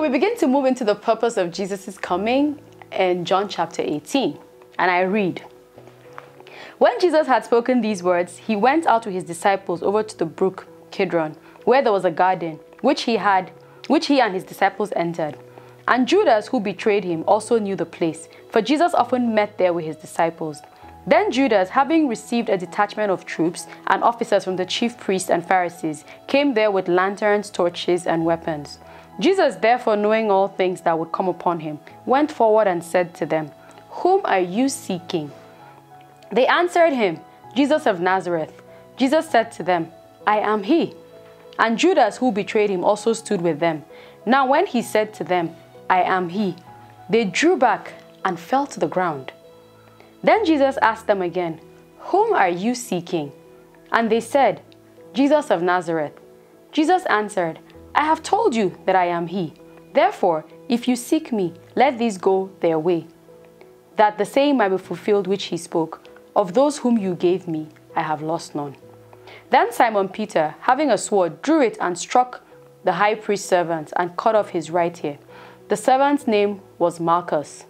we begin to move into the purpose of Jesus' coming in John chapter 18. And I read, "When Jesus had spoken these words, he went out with his disciples over to the brook Kidron, where there was a garden, which he and his disciples entered. And Judas, who betrayed him, also knew the place, for Jesus often met there with his disciples. Then Judas, having received a detachment of troops and officers from the chief priests and Pharisees, came there with lanterns, torches, and weapons. Jesus, therefore, knowing all things that would come upon him, went forward and said to them, 'Whom are you seeking?' They answered him, 'Jesus of Nazareth.' Jesus said to them, 'I am he.' And Judas, who betrayed him, also stood with them. Now when he said to them, 'I am he,' they drew back and fell to the ground. Then Jesus asked them again, 'Whom are you seeking?' And they said, 'Jesus of Nazareth.' Jesus answered, 'I have told you that I am he. Therefore, if you seek me, let these go their way, that the saying might be fulfilled which he spoke, 'Of those whom you gave me, I have lost none.' Then Simon Peter, having a sword, drew it and struck the high priest's servant and cut off his right ear. The servant's name was Malchus.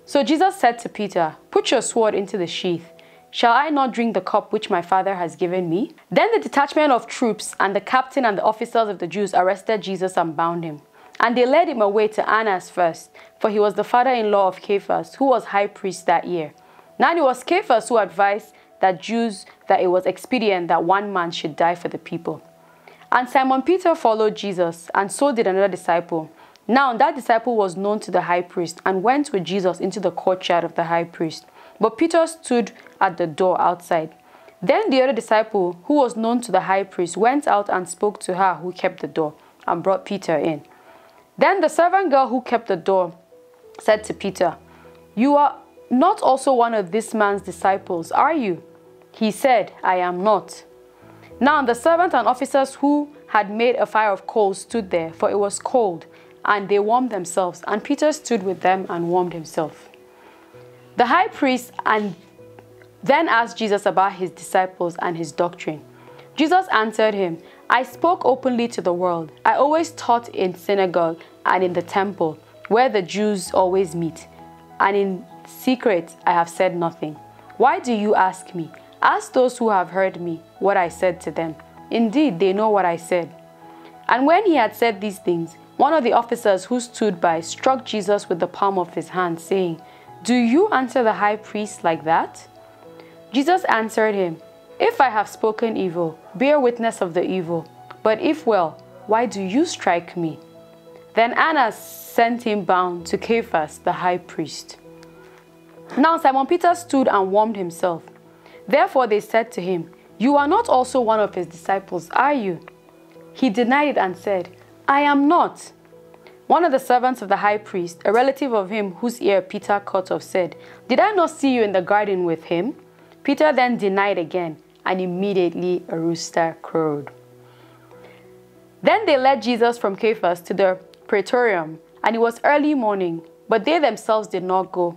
So Jesus said to Peter, 'Put your sword into the sheath. Shall I not drink the cup which my Father has given me?' Then the detachment of troops and the captain and the officers of the Jews arrested Jesus and bound him. And they led him away to Annas first, for he was the father-in-law of Caiaphas, who was high priest that year. Now it was Caiaphas who advised that it was expedient that one man should die for the people. And Simon Peter followed Jesus, and so did another disciple. Now that disciple was known to the high priest, and went with Jesus into the courtyard of the high priest. But Peter stood at the door outside. Then the other disciple, who was known to the high priest, went out and spoke to her who kept the door, and brought Peter in. Then the servant girl who kept the door said to Peter, 'You are not also one of this man's disciples, are you?' He said, 'I am not.' Now the servant and officers who had made a fire of coals stood there, for it was cold, and they warmed themselves, and Peter stood with them and warmed himself. The high priest then asked Jesus about his disciples and his doctrine. Jesus answered him, 'I spoke openly to the world. I always taught in synagogue and in the temple, where the Jews always meet, and in secret I have said nothing. Why do you ask me? Ask those who have heard me what I said to them. Indeed, they know what I said.' And when he had said these things, one of the officers who stood by struck Jesus with the palm of his hand, saying, 'Do you answer the high priest like that?' Jesus answered him, 'If I have spoken evil, bear witness of the evil. But if well, why do you strike me?' Then Annas sent him bound to Caiaphas, the high priest. Now Simon Peter stood and warmed himself. Therefore they said to him, 'You are not also one of his disciples, are you?' He denied it and said, 'I am not.' One of the servants of the high priest, a relative of him whose ear Peter cut off, said, 'Did I not see you in the garden with him?' Peter then denied again, and immediately a rooster crowed. Then they led Jesus from Caiaphas to the praetorium, and it was early morning, but they themselves did not go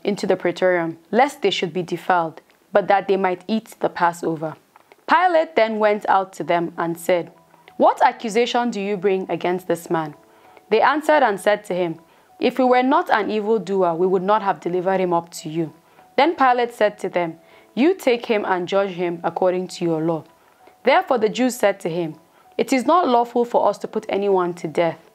into the praetorium, lest they should be defiled, but that they might eat the Passover. Pilate then went out to them and said, 'What accusation do you bring against this man?' They answered and said to him, 'If we were not an evildoer, we would not have delivered him up to you.' Then Pilate said to them, 'You take him and judge him according to your law.' Therefore the Jews said to him, 'It is not lawful for us to put anyone to death,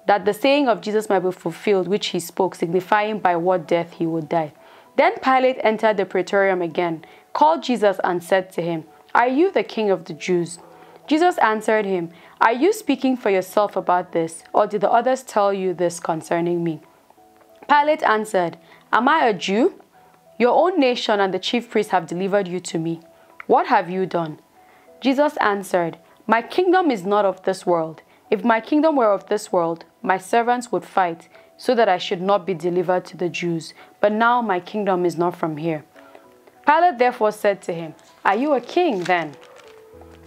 that the saying of Jesus might be fulfilled, which he spoke, signifying by what death he would die.' Then Pilate entered the praetorium again, called Jesus and said to him, 'Are you the king of the Jews?' Jesus answered him, 'Are you speaking for yourself about this, or did the others tell you this concerning me?' Pilate answered, 'Am I a Jew? Your own nation and the chief priests have delivered you to me. What have you done?' Jesus answered, 'My kingdom is not of this world. If my kingdom were of this world, my servants would fight, so that I should not be delivered to the Jews. But now my kingdom is not from here.' Pilate therefore said to him, 'Are you a king then?'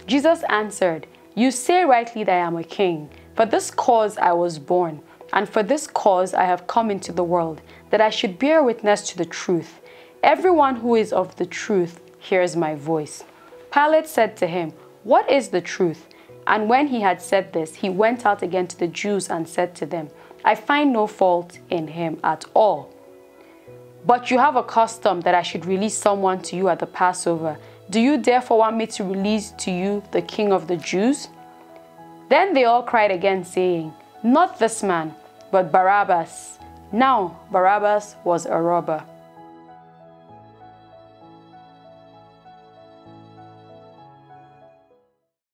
Jesus answered, 'You say rightly that I am a king. For this cause I was born, and for this cause I have come into the world, that I should bear witness to the truth. Everyone who is of the truth hears my voice.' Pilate said to him, 'What is the truth?' And when he had said this, he went out again to the Jews and said to them, I find no fault in him at all. But you have a custom that I should release someone to you at the Passover. Do you therefore want me to release to you the King of the Jews? Then they all cried again, saying, Not this man, but Barabbas. Now Barabbas was a robber.